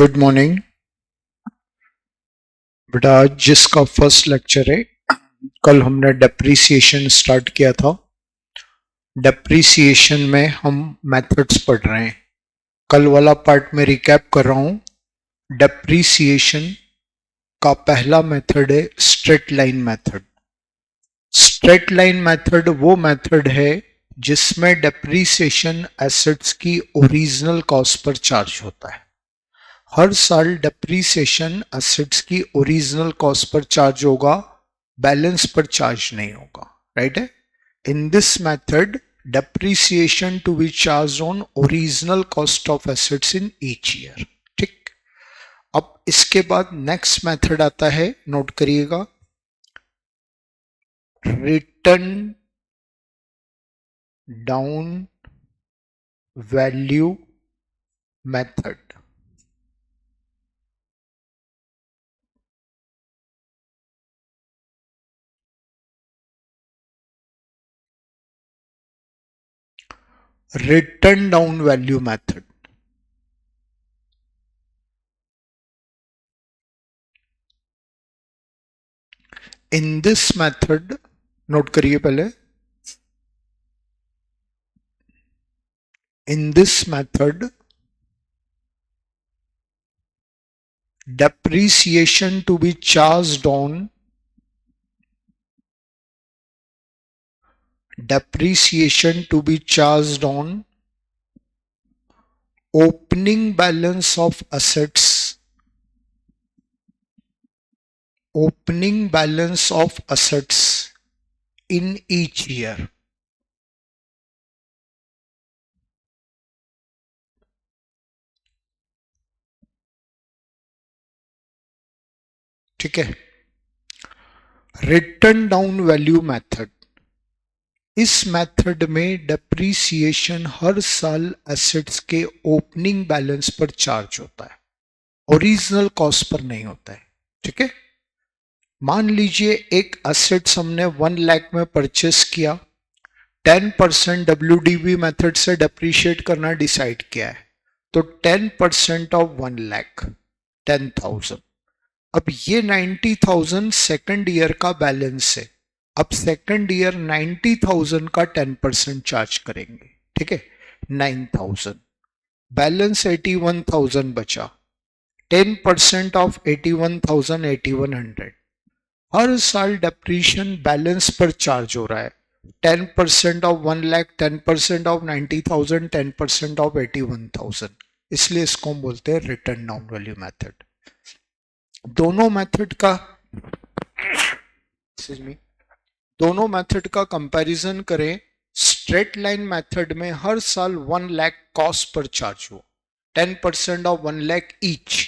Good morning बेटा। आज जिसका फर्स्ट लेक्चर है, कल हमने डेप्रीसिएशन स्टार्ट किया था। डेप्रीसिएशन में हम मेथड्स पढ़ रहे हैं। कल वाला पार्ट में रिकैप कर रहा हूं। डेप्रीसिएशन का पहला मेथड है straight line method. Straight line method वो मेथड है जिसमें डेप्रीसिएशन एसेट्स की ओरिजिनल कॉस्ट पर चार्ज होता है। हर साल डेप्रीसिएशन एसेट्स की ओरिजिनल कॉस्ट पर चार्ज होगा, बैलेंस पर चार्ज नहीं होगा। राइट है। In this method depreciation to be charge on original cost of assets in each year. ठीक। अब इसके बाद नेक्स्ट मेथड आता है, नोट करिएगा, return down value method. Written down value method. In this method, note करिए पहले, in this method depreciation to be charged on opening balance of assets, in each year. ठीक है। रिटर्न डाउन वैल्यू मेथड, इस method में depreciation हर साल assets के opening balance पर charge होता है, ओरिजिनल कॉस्ट पर नहीं होता है। ठीक है। मान लीजिए एक एसेट्स हमने 1 लाख में परचेस किया, 10% WDV मेथड से डेप्रीशिएट करना डिसाइड किया है, तो 10% ऑफ 1 लाख 10,000। अब ये 90,000 सेकंड ईयर का बैलेंस है। अब सेकंड ईयर 90,000 का 10% चार्ज करेंगे। ठीक है। 9,000 बैलेंस 81,000 बचा। 10% ऑफ 81,000 8100। हर साल डेप्रीशिएशन बैलेंस पर चार्ज हो रहा है। 10% ऑफ 1 लाख, 10% ऑफ 90,000, 10% ऑफ 81,000। इसलिए इसको हम बोलते हैं रिटर्न डाउन वैल्यू मेथड। दोनों मेथड का कंपैरिजन करें। स्ट्रेट लाइन मेथड में हर साल 1 लाख कॉस्ट पर चार्ज हो, 10% ऑफ 1 लाख ईच।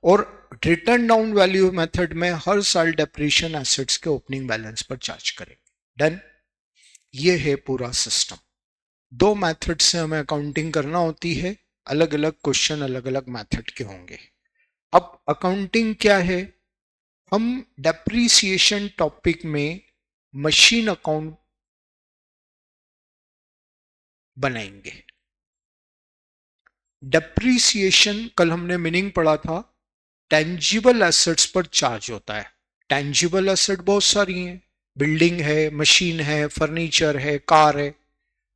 और रिटर्न डाउन वैल्यू मेथड में हर साल डेप्रीशिएशन एसेट्स के ओपनिंग बैलेंस पर चार्ज करेंगे। डन। ये है पूरा सिस्टम। दो मेथड से हमें अकाउंटिंग करना होती है। अलग अलग क्वेश्चन अलग अलग मेथड के होंगे। अब अकाउंटिंग क्या है, हम डेप्रीसिएशन टॉपिक में मशीन अकाउंट बनाएंगे। डेप्रीसिएशन कल हमने मीनिंग पढ़ा था, टेंजिबल एसेट्स पर चार्ज होता है। टेंजिबल एसेट बहुत सारी हैं, बिल्डिंग है, मशीन है, फर्नीचर है, कार है,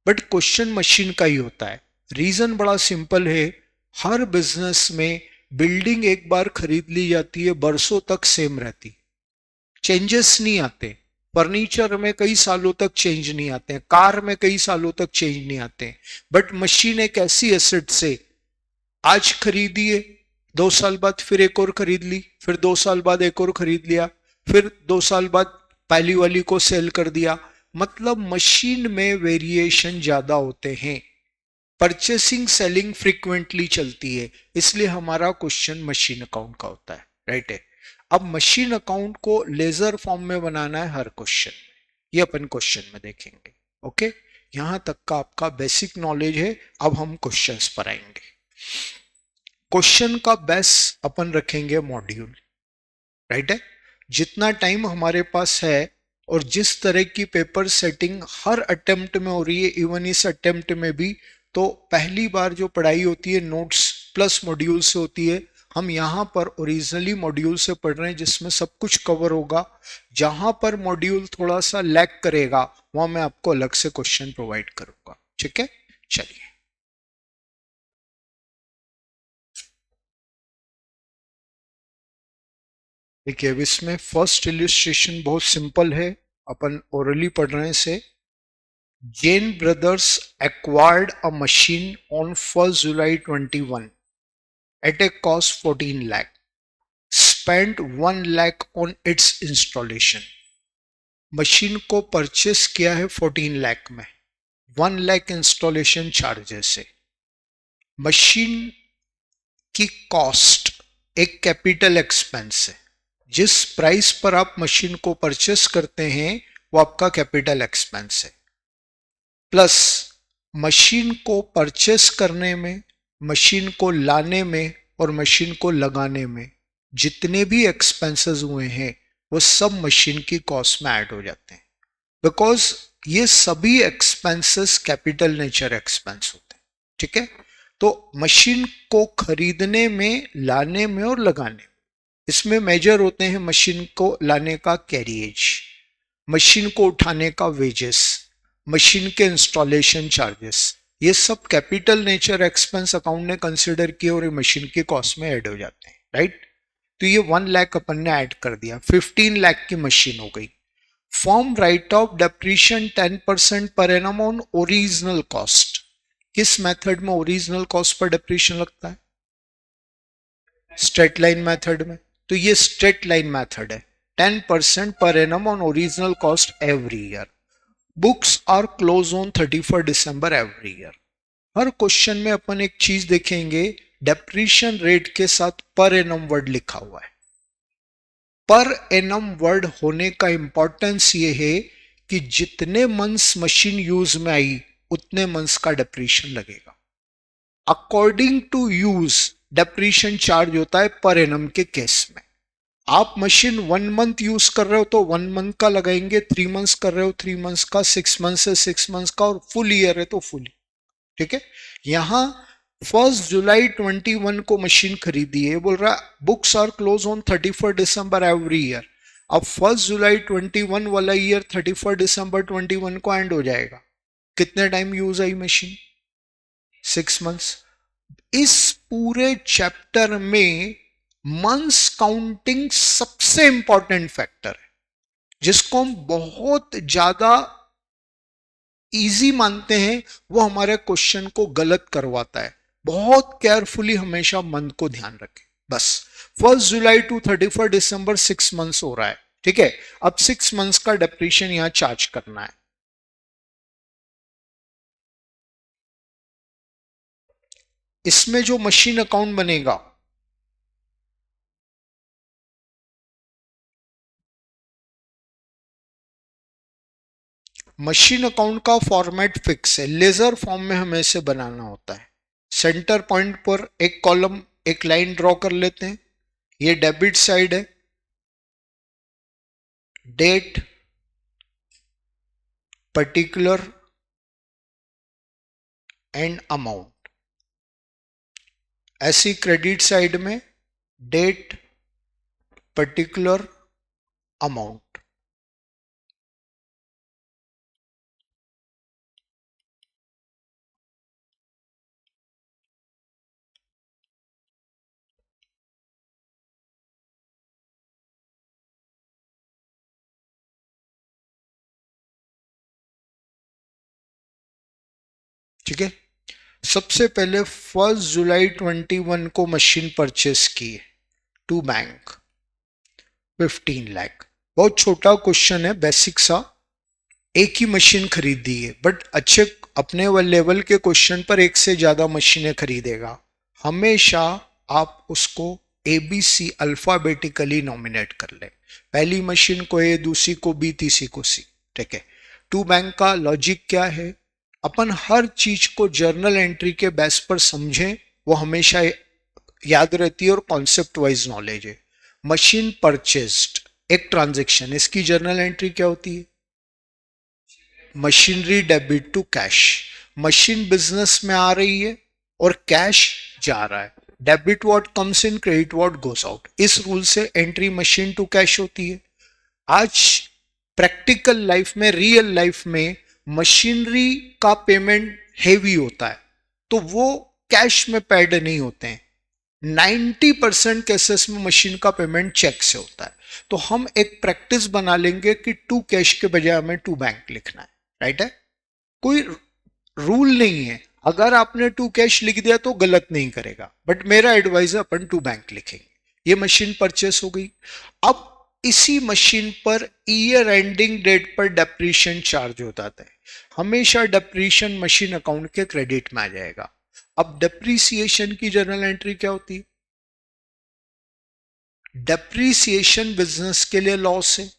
बट क्वेश्चन मशीन का ही होता है। रीजन बड़ा सिंपल है, हर बिजनेस में बिल्डिंग एक बार खरीद ली जाती है, बरसों तक सेम रहती, चेंजेस नहीं आते। फर्नीचर में कई सालों तक चेंज नहीं आते हैं, कार में कई सालों तक चेंज नहीं आते हैं। बट मशीन एक ऐसी एसेट से आज खरीदिए, 2 साल बाद फिर एक और खरीद ली, फिर 2 साल बाद एक और खरीद लिया, फिर 2 साल बाद पहली वाली को सेल कर दिया। मतलब मशीन में वेरिएशन ज्यादा होते हैं, परचेसिंग सेलिंग फ्रीक्वेंटली चलती है, इसलिए हमारा क्वेश्चन मशीन अकाउंट का होता है। राइट है। अब मशीन अकाउंट को लेजर फॉर्म में बनाना है हर क्वेश्चन, ये अपन क्वेश्चन में देखेंगे। ओके, यहां तक का आपका बेसिक नॉलेज है। अब हम क्वेश्चंस पर आएंगे। क्वेश्चन का बेस अपन रखेंगे मॉड्यूल। राइट है। जितना टाइम हमारे पास है और जिस तरह की पेपर सेटिंग हर अटेम्प्ट में हो रही है, इवन इस अटेम्प्ट में भी, तो पहली बार जो पढ़ाई होती है नोट्स प्लस मॉड्यूल से होती है। हम यहाँ पर ओरिजिनली मॉड्यूल से पढ़ रहे हैं जिसमें सब कुछ कवर होगा। जहां पर मॉड्यूल थोड़ा सा लैग करेगा वहां मैं आपको अलग से क्वेश्चन प्रोवाइड करूंगा। ठीक है, चलिए। देखिए अब इसमें फर्स्ट इलिस्ट्रेशन बहुत सिंपल है, अपन ओरली पढ़ रहे हैं इसे। Jain Brothers acquired a machine on 1st July 21 at a cost 14 lakh, spent 1 lakh on its installation. Machine को परचेस किया है 14 लाख में, 1 लाख इंस्टॉलेशन चार्जेस से। मशीन की कॉस्ट एक कैपिटल एक्सपेंस है। जिस प्राइस पर आप मशीन को परचेस करते हैं वो आपका कैपिटल एक्सपेंस है। प्लस मशीन को परचेस करने में, मशीन को लाने में और मशीन को लगाने में जितने भी एक्सपेंसेस हुए हैं वो सब मशीन की कॉस्ट में ऐड हो जाते हैं, बिकॉज ये सभी एक्सपेंसेस कैपिटल नेचर एक्सपेंस होते हैं। ठीक है, तो मशीन को खरीदने में, लाने में और लगाने में, इसमें मेजर होते हैं मशीन को लाने का कैरिएज, मशीन को उठाने का वेजेस, मशीन के इंस्टॉलेशन चार्जेस, ये सब कैपिटल नेचर एक्सपेंस अकाउंट ने कंसिडर किए और ये मशीन की कॉस्ट में ऐड हो जाते हैं। राइट, तो ये 1 लाख अपन ने ऐड कर दिया, 15 लाख की मशीन हो गई। फॉर्म राइट ऑफ डेप्रीशिएशन 10% पर एनम ऑन ओरिजिनल कॉस्ट। किस मेथड में ओरिजिनल कॉस्ट पर डेप्रीशिएशन लगता है? स्ट्रेट लाइन मेथड में। तो ये स्ट्रेट लाइन मेथड है, 10% पर annum on original cost every year. Books are close on 31 December every year. हर क्वेश्चन में अपन एक चीज देखेंगे, डेप्रीशिएशन रेट के साथ पर एनम वर्ड लिखा हुआ है। पर एनम वर्ड होने का इंपॉर्टेंस ये है कि जितने मंथ्स मशीन यूज में आई उतने मंथ्स का डेप्रीशिएशन लगेगा। According to use depreciation charge होता है पर एनम के केस में। आप मशीन 1 मंथ यूज कर रहे हो तो 1 मंथ का लगाएंगे, 3 मंथ्स कर रहे हो 3 मंथ्स का, 6 मंथ से 6 मंथ्स का, और फुल ईयर है तो फुल। ठीक है, यहां 1 जुलाई 21 को मशीन खरीदी है, बोल रहा है books are close on 31 December every year. अब 1 जुलाई 21 वाला ईयर 31 दिसंबर 21 को एंड हो जाएगा। कितने time use I machine? 6 months. इस पूरे चैप्टर में मंथ्स काउंटिंग सबसे इंपॉर्टेंट फैक्टर है, जिसको हम बहुत ज्यादा इजी मानते हैं, वो हमारे क्वेश्चन को गलत करवाता है। बहुत केयरफुली हमेशा मंथ को ध्यान रखें। बस 1 जुलाई टू 31 दिसंबर 6 मंथ्स हो रहा है। ठीक है, अब 6 मंथ्स का डेप्रीशिएशन यहां चार्ज करना है। इसमें जो मशीन अकाउंट बनेगा, मशीन अकाउंट का फॉर्मेट फिक्स है, लेजर फॉर्म में हमें इसे बनाना होता है। सेंटर पॉइंट पर एक कॉलम, एक लाइन ड्रॉ कर लेते हैं। ये डेबिट साइड है, डेट, पर्टिकुलर एंड अमाउंट। ऐसी क्रेडिट साइड में डेट, पर्टिकुलर, अमाउंट। ठीक है, सबसे पहले 1 जुलाई 21 को मशीन परचेस की है टू बैंक, 15 लाख। बहुत छोटा क्वेश्चन है, बेसिक सा। एक ही मशीन खरीदी है, बट अच्छे अपने लेवल के क्वेश्चन पर एक से ज्यादा मशीनें खरीदेगा। हमेशा आप उसको ABC अल्फाबेटिकली नॉमिनेट कर ले। पहली मशीन को ए, दूसरी को बी, तीसरी को सी। ठीक है, टू बैंक का लॉजिक क्या है? अपन हर चीज को जर्नल एंट्री के बेस पर समझें, वो हमेशा याद रहती है और कॉन्सेप्ट वाइज नॉलेज है। मशीन परचेस्ड एक ट्रांजेक्शन, इसकी जर्नल एंट्री क्या होती है? Machinery debit to cash. Machine business में आ रही है और कैश जा रहा है, debit what comes in, credit what goes out. इस रूल से एंट्री मशीन टू कैश होती है। आज प्रैक्टिकल लाइफ में, रियल लाइफ में मशीनरी का पेमेंट हेवी होता है, तो वो कैश में पेड नहीं होते हैं। 90% केसेस में मशीन का पेमेंट चेक से होता है। तो हम एक प्रैक्टिस बना लेंगे कि टू कैश के बजाय हमें टू बैंक लिखना है, राइट है। कोई रूल नहीं है, अगर आपने टू कैश लिख दिया तो गलत नहीं करेगा, बट मेरा एडवाइस है अपन टू बैंक लिखेंगे। ये मशीन परचेस हो गई। अब इसी मशीन पर ईयर एंडिंग डेट पर डेप्रीशिएशन चार्ज हो जाता है। हमेशा डेप्रीशिएशन मशीन अकाउंट के क्रेडिट में आ जाएगा। अब डेप्रीसिएशन की जर्नल एंट्री क्या होती है? डेप्रीसिएशन बिजनेस के लिए लॉस है,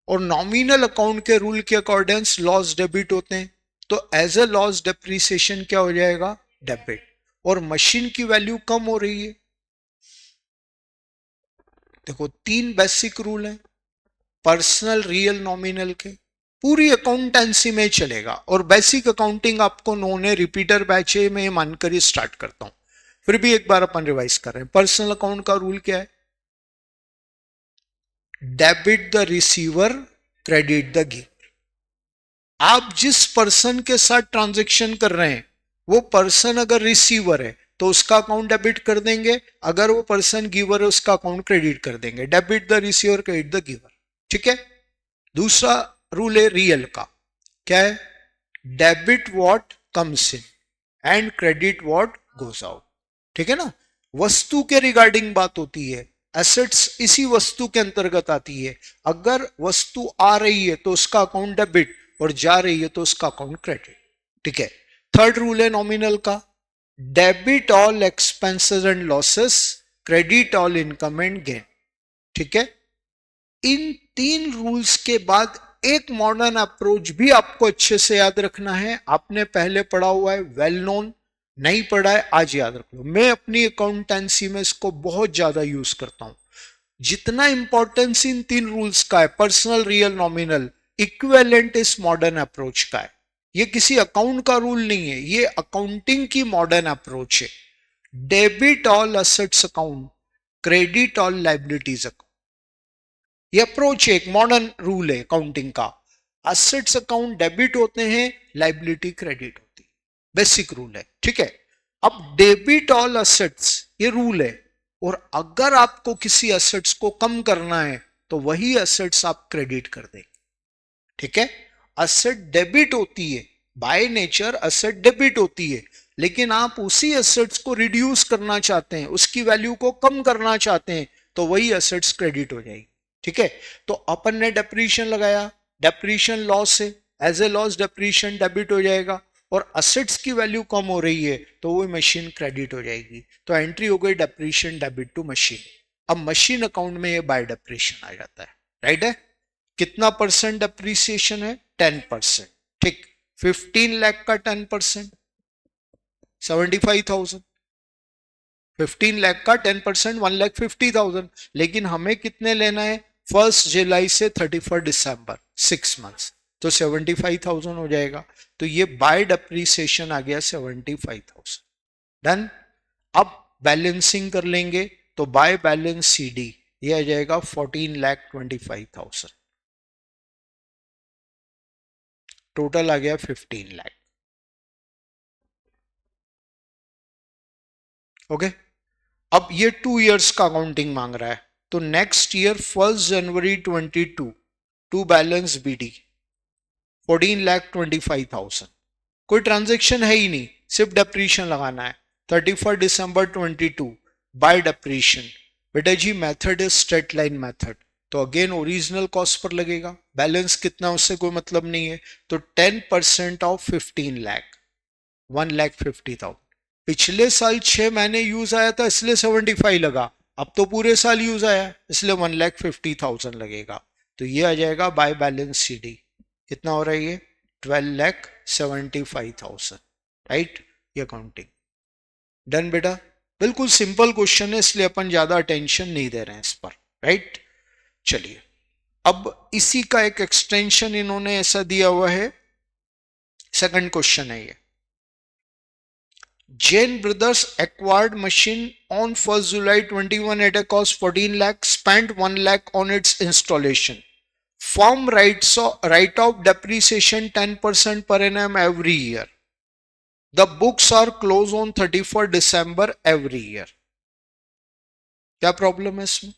और नॉमिनल अकाउंट के रूल के अकॉर्डिंग लॉस डेबिट होते हैं, तो एज ए लॉस डेप्रीसिएशन क्या हो जाएगा? डेबिट। और मशीन की वैल्यू कम हो रही है। देखो 3 बेसिक रूल हैं पर्सनल, रियल, नॉमिनल के, पूरी अकाउंटेंसी में चलेगा। और बेसिक अकाउंटिंग आपको उन्होंने रिपीटर बैच में मानकर ही स्टार्ट करता हूं, फिर भी एक बार अपन रिवाइज कर रहे हैं। पर्सनल अकाउंट का रूल क्या है? Debit the receiver, credit the giver. आप जिस पर्सन के साथ ट्रांजेक्शन कर रहे हैं, वो पर्सन अगर रिसीवर है तो उसका अकाउंट डेबिट कर देंगे, अगर वो पर्सन गिवर है उसका अकाउंट क्रेडिट कर देंगे। Debit the receiver, credit the giver, ठीक है। दूसरा रूल है रियल का, क्या है? Debit what comes in and credit what goes out, ठीक है ना। वस्तु के रिगार्डिंग बात होती है, एसेट्स इसी वस्तु के अंतर्गत आती है। अगर वस्तु आ रही है तो उसका अकाउंट डेबिट, और जा रही है तो उसका अकाउंट क्रेडिट, ठीक है। थर्ड रूल है नॉमिनल का, debit all expenses and losses, credit all income and gain, ठीक है। इन 3 रूल्स के बाद एक मॉडर्न अप्रोच भी आपको अच्छे से याद रखना है। आपने पहले पढ़ा हुआ है, वेल नोन, नहीं पढ़ा है आज याद रख लो। मैं अपनी अकाउंटेंसी में इसको बहुत ज्यादा यूज करता हूं। जितना इंपॉर्टेंस इन 3 रूल्स का है, पर्सनल, रियल, नॉमिनल, इक्विवेलेंट इस मॉडर्न अप्रोच का है। ये किसी अकाउंट का रूल नहीं है, ये अकाउंटिंग की मॉडर्न अप्रोच है। Debit all assets account, credit all liabilities account, ये अप्रोच एक मॉडर्न रूल है अकाउंटिंग का। असेट्स अकाउंट डेबिट होते हैं, लाइबिलिटी क्रेडिट होती है, बेसिक रूल है, ठीक है। अब डेबिट ऑल असेट्स ये रूल है, और अगर आपको किसी असेट्स को कम करना है तो वही असेट्स आप क्रेडिट कर देंगे, ठीक है। असेट डेबिट होती है, बाय नेचर असेट डेबिट होती है, लेकिन आप उसी असेट्स को रिड्यूस करना चाहते हैं, उसकी वैल्यू को कम करना चाहते हैं, तो वही असेट्स क्रेडिट हो जाएगी, ठीक है। तो अपन ने डेप्रीशिएशन लगाया, डेप्रीशिएशन लॉस है, as a loss depreciation debit हो जाएगा, और असेट्स की वैल्यू कम हो रही है तो वो मशीन क्रेडिट हो जाएगी। तो एंट्री हो गई डेप्रीशिएशन डेबिट टू मशीन। अब मशीन अकाउंट में ये बाय डेप्रीशिएशन आ जाता है, राइट है। कितना परसेंट डेप्रीसिएशन है? 10%, ठीक। 15 लाख का 10%, 75,000। 15 लाख का 10%, 1,50,000। लेकिन हमें कितने लेना है? 1 जुलाई से 31 दिसंबर, 6 मंथ्स, तो 75,000 हो जाएगा। तो ये बाय डेप्रीसिएशन आ गया 75,000। डन। अब बैलेंसिंग कर लेंगे तो बाय बैलेंस सीडी ये आ जाएगा 14,25,000। टोटल आ गया 15 लाख। ओके। अब ये 2 इयर्स का अकाउंटिंग मांग रहा है, तो नेक्स्ट ईयर 1 जनवरी 22 टू बैलेंस बीडी 14,25,000। कोई ट्रांजेक्शन है ही नहीं, सिर्फ डेप्रीशिएशन लगाना है। 31 दिसंबर 22 बाय डेप्रीशिएशन। बेटा जी method is straight line method, तो अगेन ओरिजिनल कॉस्ट पर लगेगा। बैलेंस कितना उससे कोई मतलब नहीं है, तो 10% ऑफ 15 लाख, 1,50,000। पिछले साल 6 महीने यूज आया था इसलिए 75 लगा, अब तो पूरे साल यूज आया इसलिए 1,50,000 लगेगा। तो ये आ जाएगा बाय बैलेंस सीडी। कितना हो रहा है ये? 12,75,000, राइट। ये अकाउंटिंग डन बेटा। बिल्कुल सिंपल क्वेश्चन है, इसलिए अपन ज्यादा अटेंशन नहीं दे रहे हैं इस पर, राइट। चलिए अब इसी का एक एक्सटेंशन इन्होंने ऐसा दिया हुआ है। सेकंड क्वेश्चन है ये, Jain Brothers acquired machine on 1st July 21 at a cost 14 lakh, spent 1 lakh on its installation. Firm write-off depreciation 10% per annum every year. The books are closed on 31st December every year. क्या problem है इसमें?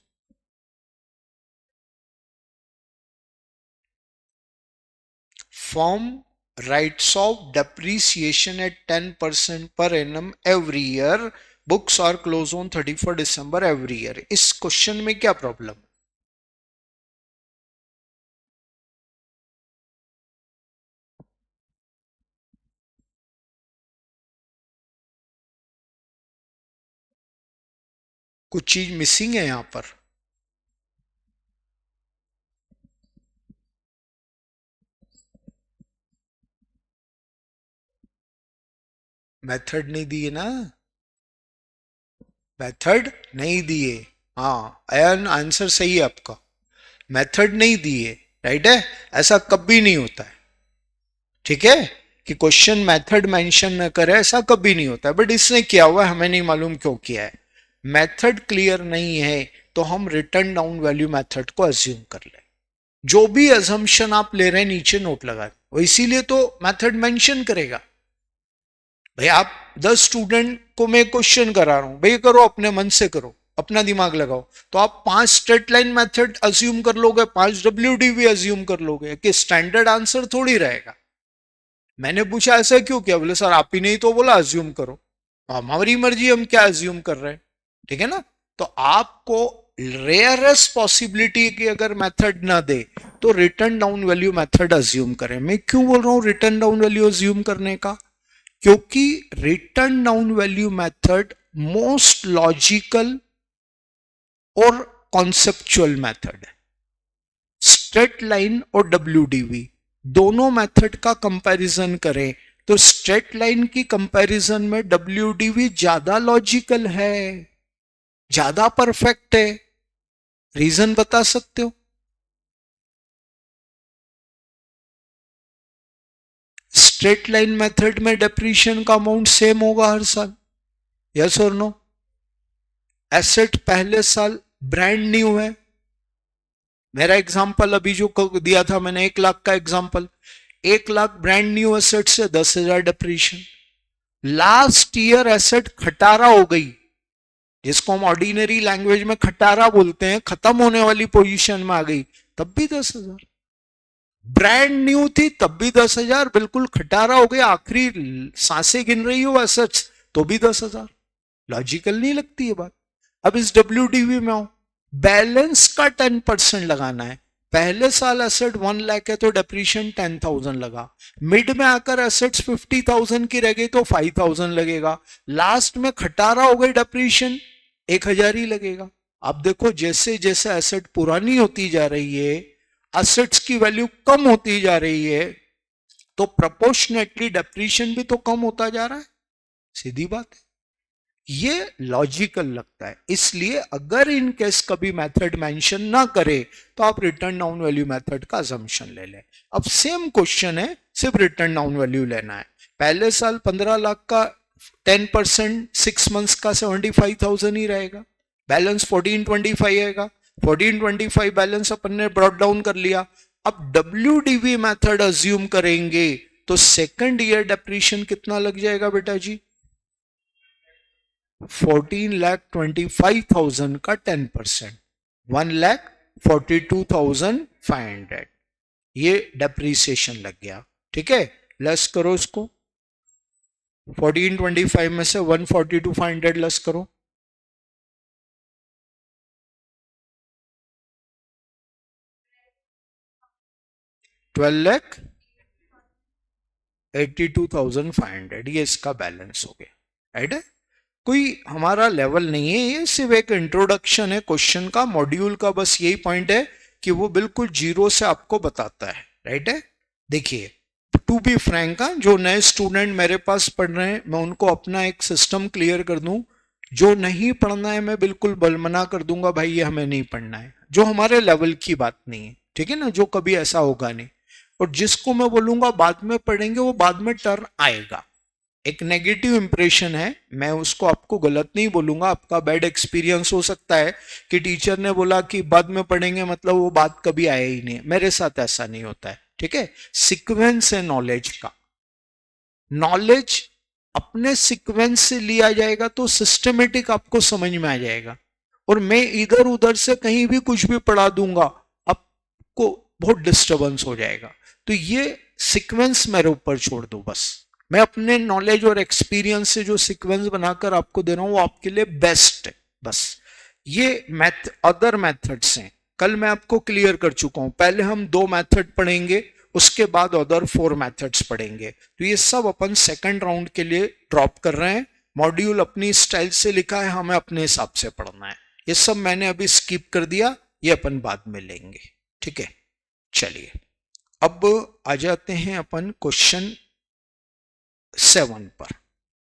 Firm writes off depreciation at 10% per annum every year. Books are closed on 31st December every year. इस question में क्या problem? कुछ चीज missing है यहां पर. मेथड नहीं दिए ना, मेथड नहीं दिए. हाँ अयन, आंसर सही है आपका. मेथड नहीं दिए, राइट है. ऐसा कभी नहीं होता है, ठीक है, कि क्वेश्चन मेथड मेंशन न करे, ऐसा कभी नहीं होता है. बट इसने किया हुआ हमें नहीं मालूम क्यों किया है. मेथड क्लियर नहीं है तो हम रिटर्न डाउन वैल्यू मेथड को अज्यूम कर ले. जो भी अजम्पशन आप ले रहे हैं नीचे नोट लगा दें, वो इसीलिए तो मेथड मेंशन करेगा. भाई आप 10 स्टूडेंट को मैं क्वेश्चन करा रहा हूं, भाई करो अपने मन से करो, अपना दिमाग लगाओ, तो आप 5 स्ट्रेट लाइन मेथड अज्यूम कर लोगे, 5 WDV अज्यूम कर लोगे, कि स्टैंडर्ड आंसर थोड़ी रहेगा. मैंने पूछा ऐसा क्यों किया, बोले सर आप ही नहीं तो बोला अज्यूम करो. हमारी मर्जी, हम क्या अज्यूम कर रहे हैं, ठीक है ना. तो आपको रेयरेस्ट पॉसिबिलिटी की अगर मेथड ना दे तो return down value method assume करें. मैं क्यों बोल रहा हूं रिटर्न डाउन वैल्यू अज्यूम करने का? क्योंकि return down value method most logical और कॉन्सेप्चुअल मेथड है. स्ट्रेट लाइन और WDV दोनों मेथड का कंपैरिजन करें तो स्ट्रेट लाइन की कंपैरिजन में WDV ज्यादा लॉजिकल है, ज्यादा परफेक्ट है. रीजन बता सकते हो? स्ट्रेट लाइन मेथड में डेप्रिशिएशन का अमाउंट सेम होगा हर साल, यस और नो. एसेट पहले साल ब्रांड न्यू है. मेरा एग्जांपल अभी जो दिया था मैंने 1 लाख का example, 1 lakh brand new asset से 10,000 डेप्रिशिएशन. लास्ट ईयर एसेट खटारा हो गई, जिसको हम ऑर्डिनरी लैंग्वेज में खटारा बोलते हैं, खत्म होने वाली पोजीशन में आ गई, तब भी 10,000. ब्रांड न्यू थी तब भी 10,000, बिल्कुल खटारा हो गया, आखिरी सांसें गिन रही हो एसेट्स, तो भी 10,000. लॉजिकल नहीं लगती ये बात. अब इस WDV में आओ, बैलेंस का 10% लगाना है. पहले साल एसेट 1 लाख है तो डेप्रिशिएशन 10,000 लगा, मिड में आकर एसेट्स 50,000 की रह गई तो 5,000 लगेगा, लास्ट में खटारा हो गई डेप्रिशिएशन 1,000 ही लगेगा. अब देखो जैसे जैसे एसेट पुरानी होती जा रही है, एसेट्स की वैल्यू कम होती जा रही है, तो प्रोपोर्शनेटली डेप्रिशिएशन भी तो कम होता जा रहा है. सीधी बात है, ये लॉजिकल लगता है. इसलिए अगर इन केस कभी मेथड मेंशन ना करे तो आप रिटर्न डाउन वैल्यू मेथड का अजम्पशन ले लें. अब सेम क्वेश्चन है, सिर्फ रिटर्न डाउन वैल्यू लेना है. पहले साल 15 लाख का 10% 6 मंथ्स का 75,000 ही रहेगा, बैलेंस 1425 आएगा. 1425 बैलेंस अपन ने ब्रॉट डाउन कर लिया. अब WDV मेथड अज्यूम करेंगे तो सेकंड ईयर डेप्रिशिएशन कितना लग जाएगा बेटा जी? 14,25,000 का 10%, 1,42,500, ये डेप्रीसिएशन लग गया. ठीक है, लेस करो इसको. 1425 में से 142,500 लेस करो, 12,82,500, ये इसका बैलेंस हो गया. राइट है, कोई हमारा लेवल नहीं है, ये सिर्फ एक इंट्रोडक्शन है क्वेश्चन का, मॉड्यूल का. बस यही पॉइंट है कि वो बिल्कुल जीरो से आपको बताता है. राइट है, देखिए टू बी फ्रैंक, जो नए स्टूडेंट मेरे पास पढ़ रहे हैं, मैं उनको अपना एक सिस्टम क्लियर कर दूं. जो नहीं पढ़ना है मैं बिल्कुल मना कर दूंगा, भाई ये हमें नहीं पढ़ना है, जो हमारे लेवल की बात नहीं है. ठीक है ना, जो कभी ऐसा होगा नहीं. और जिसको मैं बोलूंगा बाद में पढ़ेंगे, वो बाद में टर्न आएगा. एक नेगेटिव इंप्रेशन है, मैं उसको आपको गलत नहीं बोलूंगा, आपका बैड एक्सपीरियंस हो सकता है कि टीचर ने बोला कि बाद में पढ़ेंगे, मतलब वो बात कभी आया ही नहीं। मेरे साथ ऐसा नहीं होता है, ठीक है। सीक्वेंस है नॉलेज का, नॉलेज अपने सीक्वेंस से लिया जाएगा तो सिस्टमेटिक आपको समझ में आ जाएगा, और मैं इधर उधर से कहीं भी कुछ भी पढ़ा दूंगा, आपको बहुत डिस्टरबेंस हो जाएगा। तो ये सीक्वेंस मेरे ऊपर छोड़ दो बस, मैं अपने नॉलेज और एक्सपीरियंस से जो सीक्वेंस बनाकर आपको दे रहा हूं वो आपके लिए बेस्ट है बस। ये अदर मेथड्स हैं, कल मैं आपको क्लियर कर चुका हूं। पहले हम 2 मेथड पढ़ेंगे, उसके बाद अदर 4 मेथड्स पढ़ेंगे। तो ये सब अपन सेकंड राउंड के लिए ड्रॉप कर रहे हैं। मॉड्यूल अपनी स्टाइल से लिखा है, हमें अपने हिसाब से पढ़ना है। ये सब मैंने अभी स्किप कर दिया, ये अपन बाद में लेंगे, ठीक है। चलिए अब आ जाते हैं अपन क्वेश्चन 7 पर।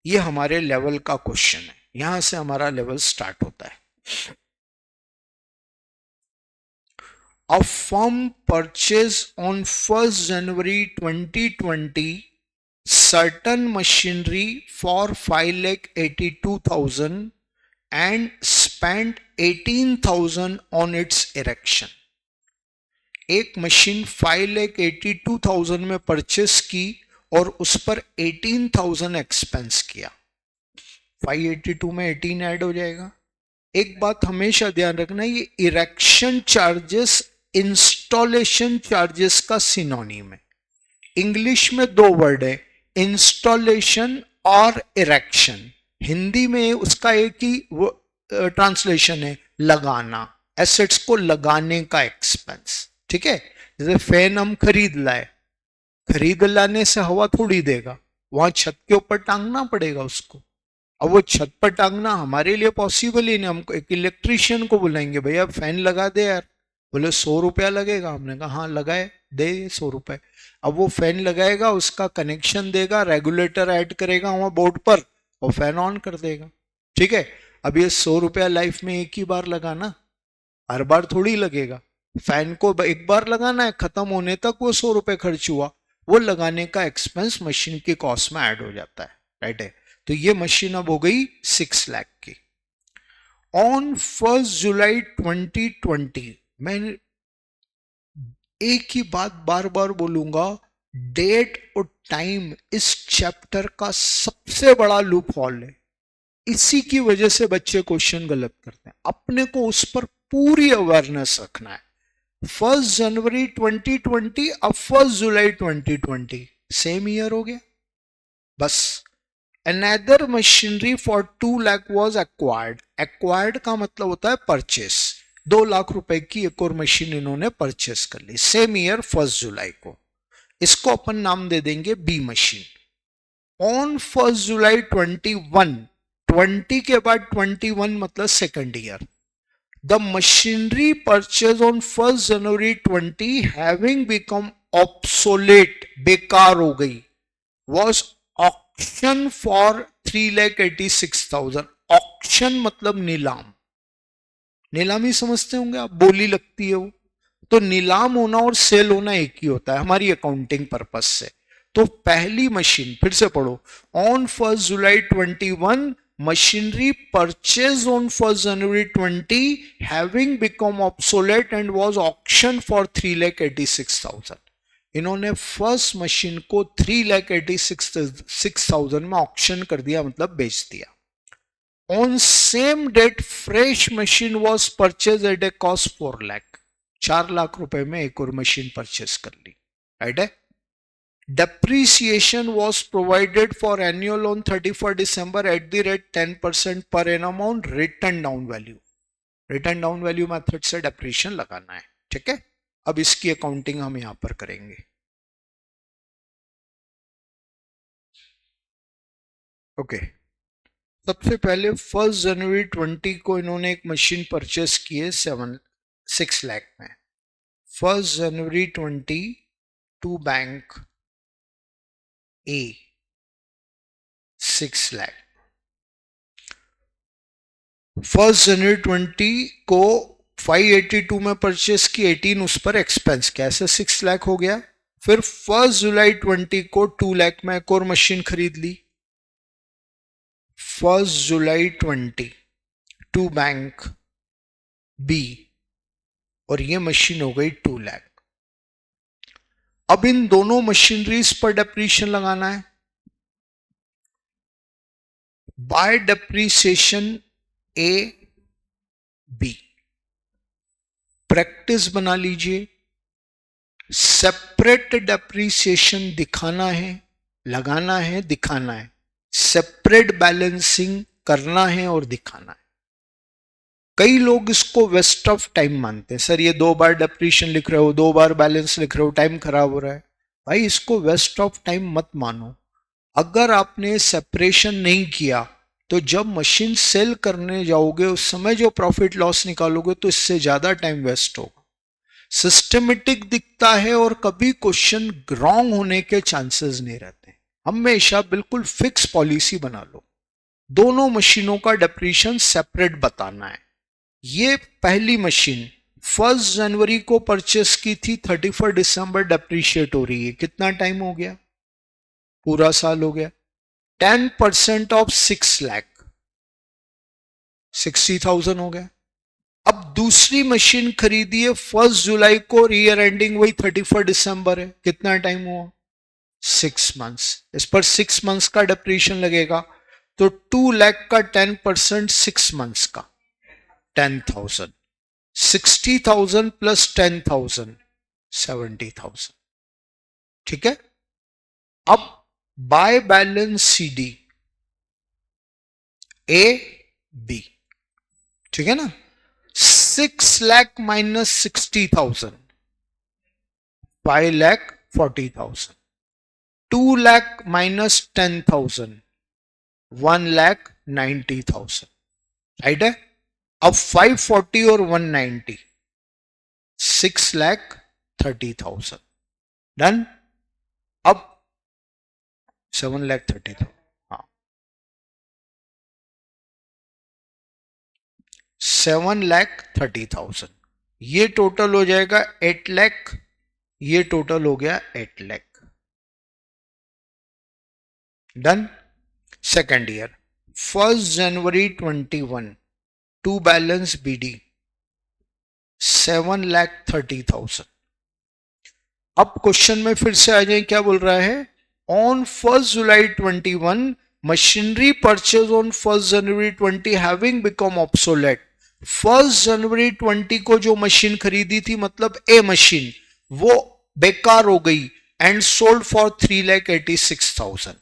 ये हमारे लेवल का क्वेश्चन है, यहां से हमारा लेवल स्टार्ट होता है। A firm purchased on 1st January 2020 certain machinery for 5,82,000 and spent 18,000 on its erection. एक मशीन 5,82,000 में परचेस की और उस पर 18,000 एक्सपेंस किया। 582 में 18 ऐड हो जाएगा। एक बात हमेशा ध्यान रखना, ये इरेक्शन चार्जेस इंस्टॉलेशन चार्जेस का सिनोनिम है। इंग्लिश में 2 वर्ड है, इंस्टॉलेशन और इरेक्शन। हिंदी में उसका एक ही ट्रांसलेशन है, लगाना, एसेट्स को लगाने का एक्सपेंस, ठीक है। जैसे फैन हम खरीद लाए, खरीद लाने से हवा थोड़ी देगा, वहां छत के ऊपर टांगना पड़ेगा उसको। अब वो छत पर टांगना हमारे लिए पॉसिबल ही नहीं, हम एक इलेक्ट्रीशियन को बुलाएंगे, भैया फैन लगा दे यार। बोले 100 रुपया लगेगा, हमने कहा हाँ लगाए, दे 100 रुपए। अब वो फैन लगाएगा, उसका कनेक्शन देगा, रेगुलेटर ऐड करेगा वहां बोर्ड पर और फैन ऑन कर देगा, ठीक है। अब ये 100 रुपया लाइफ में एक ही बार लगाना, हर बार थोड़ी लगेगा। फैन को एक बार लगाना है, खत्म होने तक वो 100 रुपए खर्च हुआ, वो लगाने का एक्सपेंस मशीन की कॉस्ट में ऐड हो जाता है, राइट है। तो ये मशीन अब हो गई 6 लाख की। ऑन 1 जुलाई 2020, मैं एक ही बात बार बार बोलूंगा, डेट और टाइम इस चैप्टर का सबसे बड़ा लूप हॉल है। इसी की वजह से बच्चे क्वेश्चन गलत करते हैं। अपने को उस पर पूरी अवेयरनेस रखना है। 1 जनवरी 2020 अब 1 जुलाई 2020 सेम ईयर हो गया बस। Another machinery for 2 lakh was acquired. Acquired का मतलब होता है परचेस। 2 लाख रुपए की एक और मशीन इन्होंने परचेस कर ली सेम ईयर 1 जुलाई को। इसको अपन नाम दे देंगे बी मशीन। ऑन 1 जुलाई 21, 20 के बाद 21 मतलब second year, the machinery purchase on 1 January 20 having become obsolete, बेकार हो गई, वॉज ऑक्शन फॉर 3,86,000। ऑक्शन मतलब नीलाम, नीलामी समझते होंगे आप, बोली लगती है वो। तो नीलाम होना और सेल होना एक ही होता है हमारी अकाउंटिंग पर्पस से। तो पहली मशीन, फिर से पढ़ो, ऑन 1 जुलाई 21 machinery purchase on 1 January 20 having become obsolete and was auction for 3,86,000। इन्होंने फर्स्ट मशीन को 3,86,000 में ऑक्शन कर दिया, मतलब बेच दिया। On same date fresh machine was purchase at a cost 4 lakh, 4 lakh रुपए में एक और मशीन परचेज कर ली, राइट है। Depreciation was provided for annual on 31 December at the rate 10% पर annum on written down value. Written down value method से depreciation लगाना है, ठीक है। अब इसकी अकाउंटिंग हम यहां पर करेंगे। ओके सबसे पहले 1 जनवरी 20 को इन्होंने एक मशीन परचेस की है 6 लाख में। 1 जनवरी 20 टू बैंक ए 6 लाख। 1 जनवरी 20 को 582 में परचेस की, 18 उस पर एक्सपेंस किया, ऐसे 6 लाख हो गया। फिर 1 जुलाई 20 को 2 लाख में एक और मशीन खरीद ली, 1 जुलाई 20 टू बैंक बी, और ये मशीन हो गई 2 लाख। अब इन दोनों मशीनरीज पर डेप्रीशिएशन लगाना है। By depreciation A B, practice बना लीजिए। सेपरेट डेप्रीसिएशन दिखाना है, लगाना है, दिखाना है। सेपरेट बैलेंसिंग करना है और दिखाना है। कई लोग इसको वेस्ट ऑफ टाइम मानते हैं, सर ये 2 बार डेप्रीशिएशन लिख रहे हो, 2 बार बैलेंस लिख रहे हो, टाइम खराब हो रहा है। भाई इसको वेस्ट ऑफ टाइम मत मानो। अगर आपने सेपरेशन नहीं किया तो जब मशीन सेल करने जाओगे उस समय जो प्रॉफिट लॉस निकालोगे तो इससे ज्यादा टाइम वेस्ट होगा। सिस्टमेटिक दिखता है और कभी क्वेश्चन रॉन्ग होने के चांसेस नहीं रहते। हमेशा बिल्कुल फिक्स पॉलिसी बना लो, दोनों मशीनों का डेप्रीशिएशन सेपरेट बताना है। ये पहली मशीन 1 जनवरी को परचेस की थी, 31 दिसंबर डेप्रीशिएट हो रही है। कितना टाइम हो गया? पूरा साल हो गया। 10% ऑफ 6 लाख, 60,000 हो गया। अब दूसरी मशीन खरीदी है 1 जुलाई को, ईयर एंडिंग वही 31 दिसंबर है। कितना टाइम हुआ? 6 मंथ्स। इस पर 6 मंथ्स का डेप्रीशिएशन लगेगा, तो 2 लाख का 10% 6 मंथ्स का 10,000, 60,000 प्लस 10,000 70,000। ठीक है। अब by balance CD A B, ठीक है ना। 6 लाख माइनस 60,000, 5 लाख 40,000। 2 लाख माइनस 10,000, 1 लाख 90,000। राइट है। अब 540 और 190, 6 लाख 30,000। डन। अब 7 लाख 30,000, हाँ 7 लाख 30,000। ये टोटल हो जाएगा 8 लाख, ये टोटल हो गया 8 लाख। डन। सेकेंड ईयर 1 जनवरी 21 टू बैलेंस बीडी 7 लाख 30,000। अब क्वेश्चन में फिर से आ जाए, क्या बोल रहा है? ऑन 1 जुलाई 21 machinery purchase on 1 January 20 having become obsolete. 1 जनवरी 20 को जो मशीन खरीदी थी, मतलब ए मशीन, वो बेकार हो गई एंड सोल्ड फॉर 3,86,000।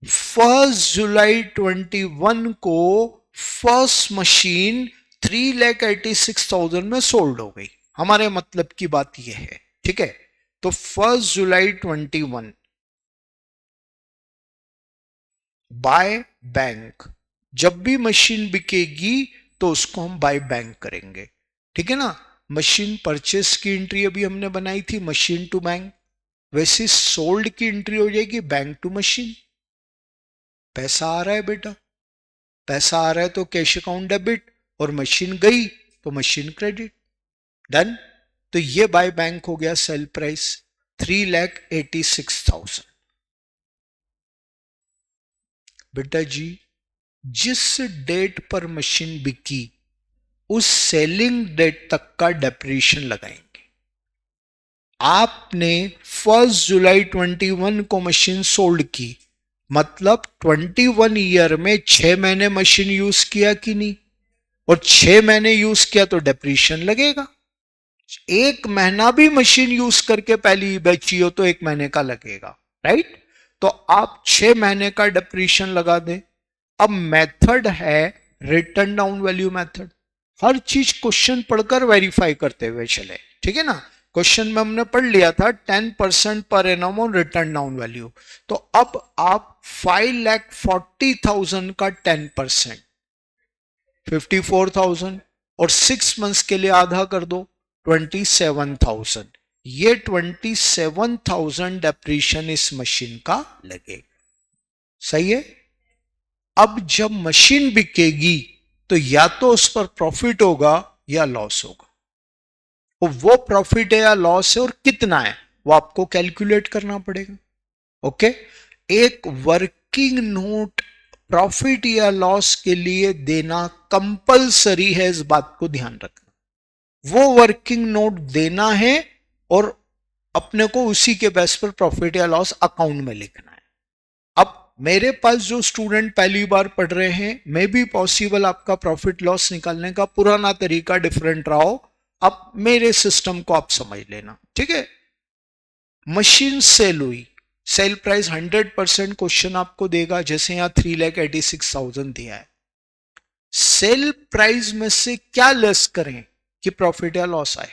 1 जुलाई 21 को फर्स्ट मशीन 3,86,000 में सोल्ड हो गई। हमारे मतलब की बात यह है, ठीक है। तो 1 जुलाई 21 बाय बैंक, जब भी मशीन बिकेगी तो उसको हम बाय बैंक करेंगे, ठीक है ना। मशीन परचेस की एंट्री अभी हमने बनाई थी मशीन टू बैंक, वैसे सोल्ड की एंट्री हो जाएगी बैंक टू मशीन। पैसा आ रहा है बेटा, पैसा आ रहा है तो कैश अकाउंट डेबिट, और मशीन गई तो मशीन क्रेडिट। डन। तो ये बाय बैंक हो गया सेल प्राइस 3,86,000। बेटा जी, जिस डेट पर मशीन बिकी उस सेलिंग डेट तक का डेप्रीशिएशन लगाएंगे। आपने 1 जुलाई 21 को मशीन सोल्ड की, मतलब 21 ईयर में 6 महीने मशीन यूज किया कि नहीं, और 6 महीने यूज किया तो डेप्रीशिएशन लगेगा। 1 महीना भी मशीन यूज करके पहली बेची हो तो 1 महीने का लगेगा, राइट। तो आप 6 महीने का डेप्रीशिएशन लगा दें। अब मेथड है रिटर्न डाउन वैल्यू मेथड। हर चीज क्वेश्चन पढ़कर वेरीफाई करते हुए चले, ठीक है ना। क्वेश्चन में हमने पढ़ लिया था 10% पर annum on written down value. तो अब आप 5,40,000 का 10% 54,000 और 6 मंथ्स के लिए आधा कर दो 27,000। ये 27,000 डेप्रीशिएशन इस मशीन का लगेगा। सही है। अब जब मशीन बिकेगी तो या तो उस पर प्रॉफिट होगा या लॉस होगा, और वो प्रॉफिट है या लॉस है और कितना है वो आपको कैलकुलेट करना पड़ेगा। ओके। एक वर्किंग नोट प्रॉफिट या लॉस के लिए देना कंपलसरी है, इस बात को ध्यान रखना। वो वर्किंग नोट देना है और अपने को उसी के बेस पर प्रॉफिट या लॉस अकाउंट में लिखना है। अब मेरे पास जो स्टूडेंट पहली बार पढ़ रहे हैं, मे बी पॉसिबल आपका प्रॉफिट लॉस निकालने का पुराना तरीका डिफरेंट रहा हो, अब मेरे सिस्टम को आप समझ लेना, ठीक है। मशीन सेल हुई, सेल प्राइस 100% क्वेश्चन आपको देगा, जैसे यहां 3,86,000 दिया है। सेल प्राइस में से क्या लेस करें कि प्रॉफिट या लॉस आए?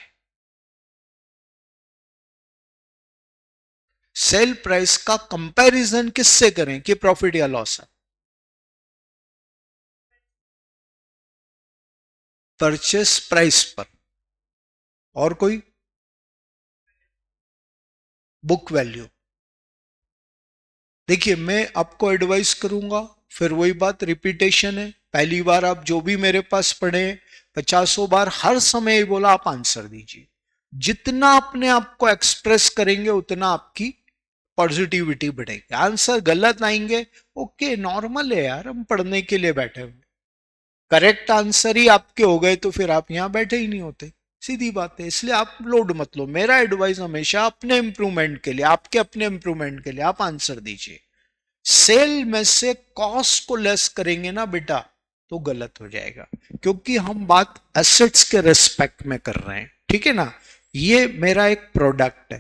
सेल प्राइस का कंपैरिजन किससे करें कि प्रॉफिट या लॉस आए? परचेस प्राइस पर। और कोई? Book value. देखिए, मैं आपको एडवाइस करूंगा, फिर वही बात रिपीटेशन है। पहली बार आप जो भी मेरे पास पढ़े 50 बार हर समय बोला आप आंसर दीजिए। जितना अपने आप को एक्सप्रेस करेंगे उतना आपकी पॉजिटिविटी बढ़ेगी। आंसर गलत आएंगे, ओके, नॉर्मल है यार, हम पढ़ने के लिए बैठे हुए। करेक्ट आंसर ही आपके हो गए तो फिर आप यहां बैठे ही नहीं होते, सीधी बात है। इसलिए आप लोड मत लो। मेरा एडवाइस हमेशा अपने इंप्रूवमेंट के लिए, आपके अपने इंप्रूवमेंट के लिए आप आंसर दीजिए। सेल में से कॉस्ट को लेस करेंगे ना बेटा तो गलत हो जाएगा, क्योंकि हम बात एसेट्स के रिस्पेक्ट में कर रहे हैं, ठीक है ना। ये मेरा एक प्रोडक्ट है,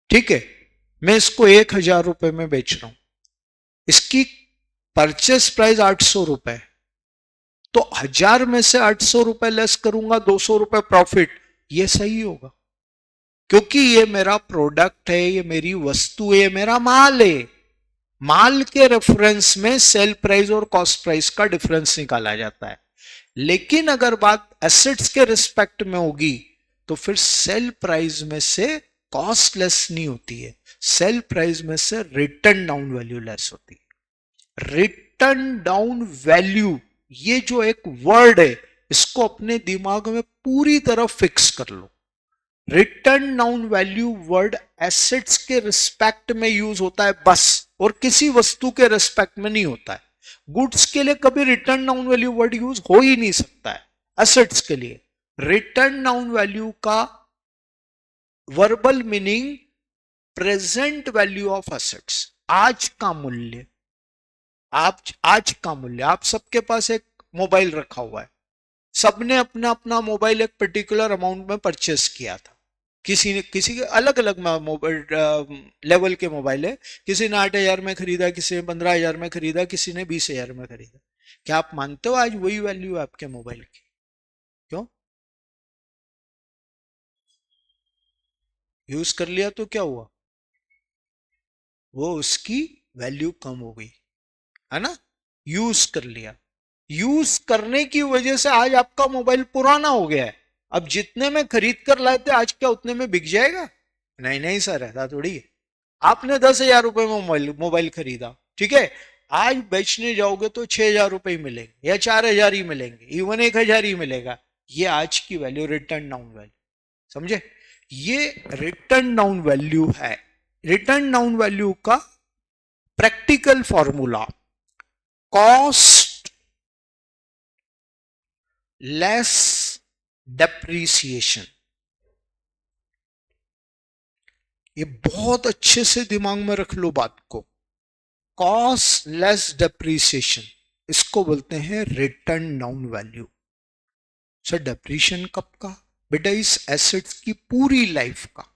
ठीक है, मैं इसको 1,000 रुपए में बेच रहा हूं, इसकी परचेस प्राइस 800 रुपए, तो 1,000 में से 800 रुपए लेस करूंगा, 200 रुपए प्रॉफिट, ये सही होगा, क्योंकि ये मेरा प्रोडक्ट है, ये मेरी वस्तु है, ये मेरा माल है। माल के रेफरेंस में सेल प्राइस और कॉस्ट प्राइस का डिफरेंस निकाला जाता है। लेकिन अगर बात एसेट्स के रिस्पेक्ट में होगी तो फिर सेल प्राइस में से कॉस्ट लेस नहीं होती है, सेल प्राइस में से रिटर्न डाउन वैल्यू लेस होती है। रिटर्न डाउन वैल्यू, ये जो एक वर्ड है, इसको अपने दिमाग में पूरी तरह फिक्स कर लो। Written down value word assets के रिस्पेक्ट में यूज होता है बस, और किसी वस्तु के रिस्पेक्ट में नहीं होता है। गुड्स के लिए कभी return down value word use हो ही नहीं सकता है। एसेट्स के लिए रिटर्न डाउन वैल्यू का verbal meaning present value of assets, आज का मूल्य। आज का मूल्य, आप सबके पास एक मोबाइल रखा हुआ है, सबने अपना अपना मोबाइल एक पर्टिकुलर अमाउंट में परचेस किया था। किसी के अलग अलग मोबाइल लेवल के मोबाइल है, किसी ने 8,000 में खरीदा, किसी ने 15,000 में खरीदा, किसी ने 20,000 में खरीदा। क्या आप मानते हो आज वही वैल्यू है आपके मोबाइल की? क्यों? यूज कर लिया तो क्या हुआ? वो उसकी वैल्यू कम हो गई, है ना। यूज कर लिया, यूज करने की वजह से आज आपका मोबाइल पुराना हो गया है। अब जितने में खरीद कर लाए थे आज क्या उतने में बिक जाएगा? नहीं नहीं सर, ऐसा थोड़ी है। आपने 10,000 रुपए में मोबाइल खरीदा, ठीक है, आज बेचने जाओगे तो 6,000 रुपए ही मिलेंगे या 4,000 ही मिलेंगे, इवन 1,000 ही मिलेगा। ये आज की वैल्यू, रिटर्न डाउन वैल्यू, समझे। ये रिटर्न डाउन वैल्यू है। रिटर्न डाउन वैल्यू का practical formula, cost less depreciation. ये बहुत अच्छे से दिमाग में रख लो बात को। कॉस्ट लेस डेप्रीसिएशन, इसको बोलते हैं return down value. Sir depreciation कब का? बेटा इस एसेट्स की पूरी लाइफ का।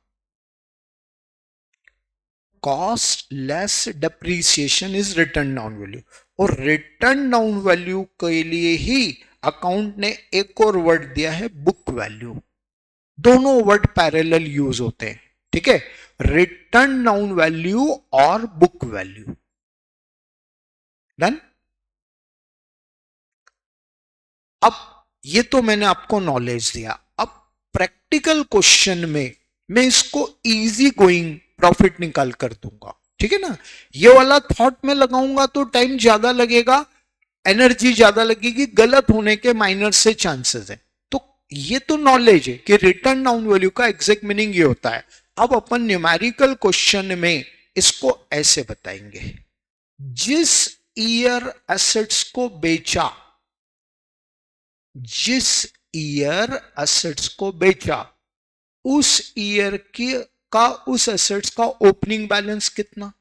Cost less depreciation is return down value. और रिटर्न डाउन वैल्यू के लिए ही अकाउंट ने एक और वर्ड दिया है, बुक वैल्यू। दोनों वर्ड पैरेलल यूज होते हैं, ठीक है, रिटर्न डाउन वैल्यू और बुक वैल्यू। डन। अब ये तो मैंने आपको नॉलेज दिया। अब प्रैक्टिकल क्वेश्चन में मैं इसको इजी गोइंग प्रॉफिट निकाल कर दूंगा, ठीक है ना। ये वाला थॉट में लगाऊंगा तो टाइम ज्यादा लगेगा, एनर्जी ज्यादा लगेगी, गलत होने के माइनर से चांसेस है। तो ये तो नॉलेज है कि रिटर्न डाउन वैल्यू का एग्जैक्ट मीनिंग ये होता है। अब अपन न्यूमेरिकल क्वेश्चन में इसको ऐसे बताएंगे, जिस ईयर एसेट्स को बेचा, जिस ईयर एसेट्स को बेचा उस ईयर की का उस एसेट्स का ओपनिंग बैलेंस कितना।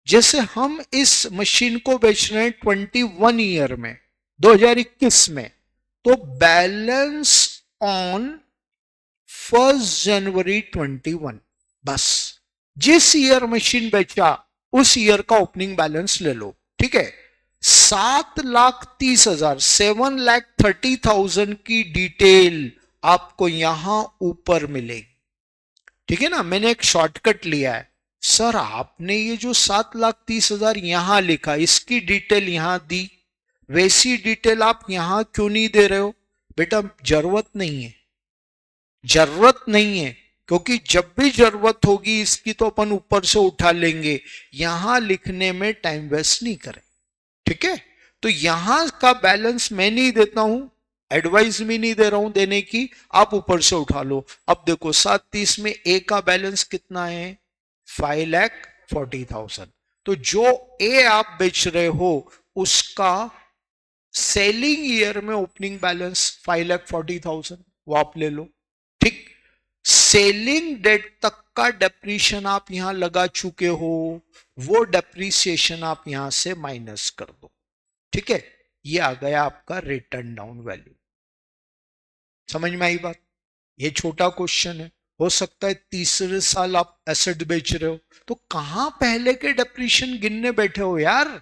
जैसे हम इस मशीन को बेच रहे हैं 21 ईयर में, 2021 में, तो बैलेंस ऑन 1 जनवरी 21, बस जिस ईयर मशीन बेचा उस ईयर का ओपनिंग बैलेंस ले लो। ठीक है, 7,30,000, 7,30,000 की डिटेल आपको यहां ऊपर मिलेगी। ठीक है ना, मैंने एक शॉर्टकट लिया है। सर आपने ये जो 7,30,000 यहां लिखा, इसकी डिटेल यहां दी, वैसी डिटेल आप यहां क्यों नहीं दे रहे हो? बेटा जरूरत नहीं है, जरूरत नहीं है, क्योंकि जब भी जरूरत होगी इसकी तो अपन ऊपर से उठा लेंगे, यहां लिखने में टाइम वेस्ट नहीं करें। ठीक है, तो यहां का बैलेंस मैं नहीं देता हूं, एडवाइस भी नहीं दे रहा हूं देने की, आप ऊपर से उठा लो। अब देखो 7,30 में ए का बैलेंस कितना है? 5,40,000। तो जो ए आप बेच रहे हो उसका सेलिंग ईयर में ओपनिंग बैलेंस 5,40,000, वो आप ले लो। ठीक, सेलिंग डेट तक का डेप्रीशिएशन आप यहां लगा चुके हो, वो डेप्रीसिएशन आप यहां से माइनस कर दो। ठीक है, ये आ गया आपका रिटर्न डाउन वैल्यू। समझ में आई बात? ये छोटा क्वेश्चन है, हो सकता है तीसरे साल आप एसेट बेच रहे हो, तो कहां पहले के डेप्रीशिएशन गिनने बैठे हो यार।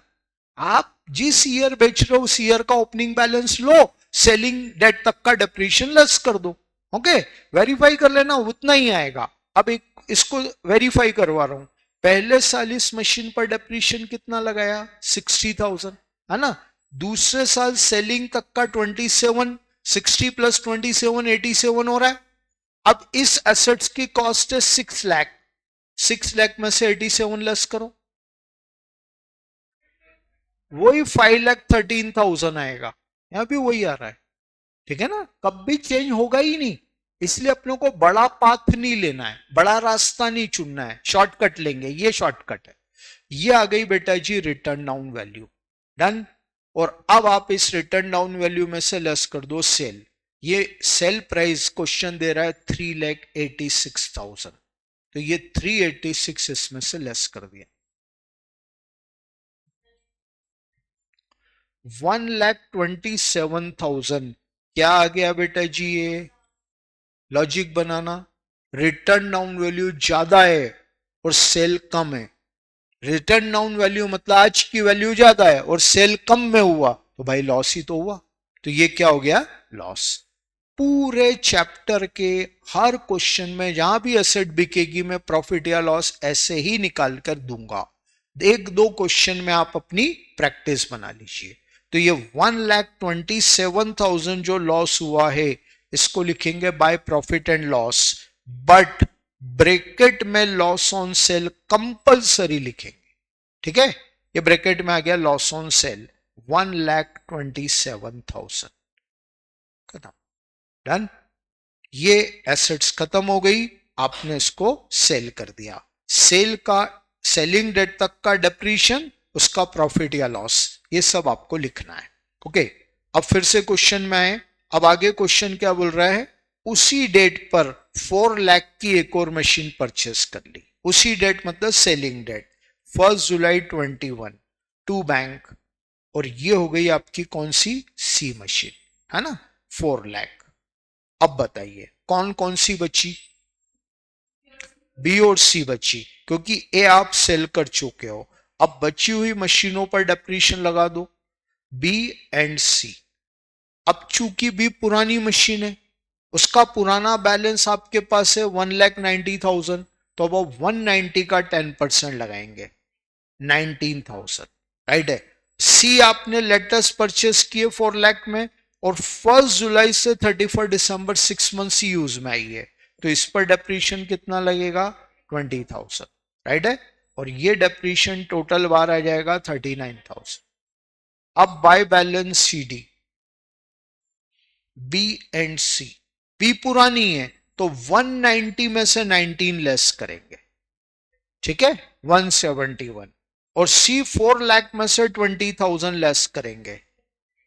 आप जिस ईयर बेच रहे हो उस ईयर का ओपनिंग बैलेंस लो, सेलिंग डेट तक का डेप्रीशिएशन लेस कर दो। ओके, वेरीफाई कर लेना, उतना ही आएगा। अब एक इसको वेरीफाई करवा रहा हूं। पहले साल इस मशीन पर डेप्रीशिएशन कितना लगाया? 60,000, है ना। दूसरे साल सेलिंग तक का 27, 60 प्लस 27 87 हो रहा है। अब इस एसेट्स की कॉस्ट है 6 लाख, 6 लाख में से 87 लेस करो, वही 5,13,000 आएगा। यहां भी वही आ रहा है। ठीक है ना, कभी चेंज होगा ही नहीं, इसलिए अपनों को बड़ा पाथ नहीं लेना है, बड़ा रास्ता नहीं चुनना है, शॉर्टकट लेंगे, ये शॉर्टकट है। ये आ गई बेटा जी रिटर्न डाउन वैल्यू, डन। और अब आप इस रिटर्न डाउन वैल्यू में से लेस कर दो सेल। ये सेल प्राइस क्वेश्चन दे रहा है 3,86,000, तो ये 386 इसमें से लेस कर दिया। 1,27,000 क्या आ गया बेटा जी? ये लॉजिक बनाना, रिटर्न डाउन वैल्यू ज्यादा है और सेल कम है। रिटर्न डाउन वैल्यू मतलब आज की वैल्यू ज्यादा है और सेल कम में हुआ, तो भाई लॉस ही तो हुआ। तो ये क्या हो गया? लॉस। पूरे चैप्टर के हर क्वेश्चन में जहां भी एसेट बिकेगी मैं प्रॉफिट या लॉस ऐसे ही निकाल कर दूंगा। एक दो क्वेश्चन में आप अपनी प्रैक्टिस बना लीजिए। तो ये 1,27,000 जो लॉस हुआ है इसको लिखेंगे by profit and loss, but bracket में लॉस ऑन सेल कंपलसरी लिखेंगे। ठीक है, ये ब्रैकेट में आ गया लॉस ऑन सेल 1,27,000, खत्म, डन। ये एसेट्स खत्म हो गई, आपने इसको सेल कर दिया। सेल का सेलिंग डेट तक का डेप्रीशिएशन, उसका प्रॉफिट या लॉस, ये सब आपको लिखना है। ओके, अब फिर से क्वेश्चन में आए। अब आगे क्वेश्चन क्या बोल रहा है? उसी डेट पर 4 लाख की एक और मशीन परचेस कर ली। उसी डेट मतलब सेलिंग डेट 1 जुलाई 21 टू बैंक, और ये हो गई आपकी कौन सी? सी मशीन, है ना, 4 लाख। अब बताइए कौन कौन सी बची? बी और सी बची, क्योंकि ए आप सेल कर चुके हो। अब बची हुई मशीनों पर डेप्रीशिएशन लगा दो, बी एंड सी। अब चूंकि बी पुरानी मशीन है, उसका पुराना बैलेंस आपके पास है 1,90,000, तो अब 190 का 10% लगाएंगे, 19,000, राइट है। सी आपने लेटेस्ट परचेस किए 4 लाख में, और 1 जुलाई से 31 दिसंबर 6 मंथ्स यूज में आई है, तो इस पर डेप्रीशिएशन कितना लगेगा? 20,000, राइट है। और ये डेप्रीशिएशन टोटल बार आ जाएगा 39,000। अब by balance C D, B and C. B पुरानी है तो 190 में से 19 लेस करेंगे, ठीक है, 171। और सी 4 लाख में से 20,000 लेस करेंगे,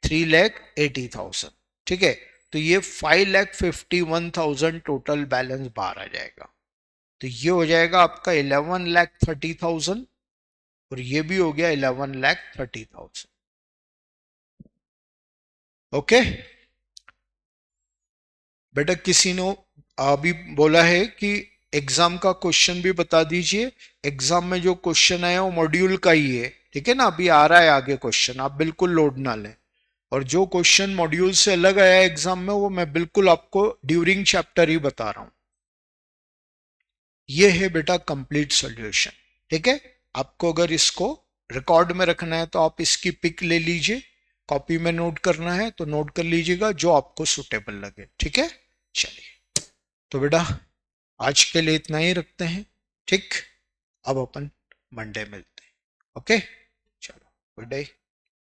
3,80,000, ठीक है। तो ये 5,51,000 टोटल बैलेंस बाहर आ जाएगा। तो ये हो जाएगा आपका 11,30,000 और ये भी हो गया 11,30,000। ओके बेटा, किसी ने अभी बोला है कि एग्जाम का क्वेश्चन भी बता दीजिए। एग्जाम में जो क्वेश्चन आया वो मॉड्यूल का ही है, ठीक है ना। अभी आ रहा है आगे क्वेश्चन, आप बिल्कुल लोड ना लें। और जो क्वेश्चन मॉड्यूल से अलग आया एग्जाम में वो मैं बिल्कुल आपको ड्यूरिंग चैप्टर ही बता रहा हूं। ये है बेटा कंप्लीट सॉल्यूशन, ठीक है। आपको अगर इसको रिकॉर्ड में रखना है तो आप इसकी पिक ले लीजिए, कॉपी में नोट करना है तो नोट कर लीजिएगा जो आपको सुटेबल लगे, ठीक है। चलिए तो बेटा आज के लिए इतना ही रखते हैं, ठीक। अब अपन मंडे मिलते हैं, ओके। चलो गुड डे।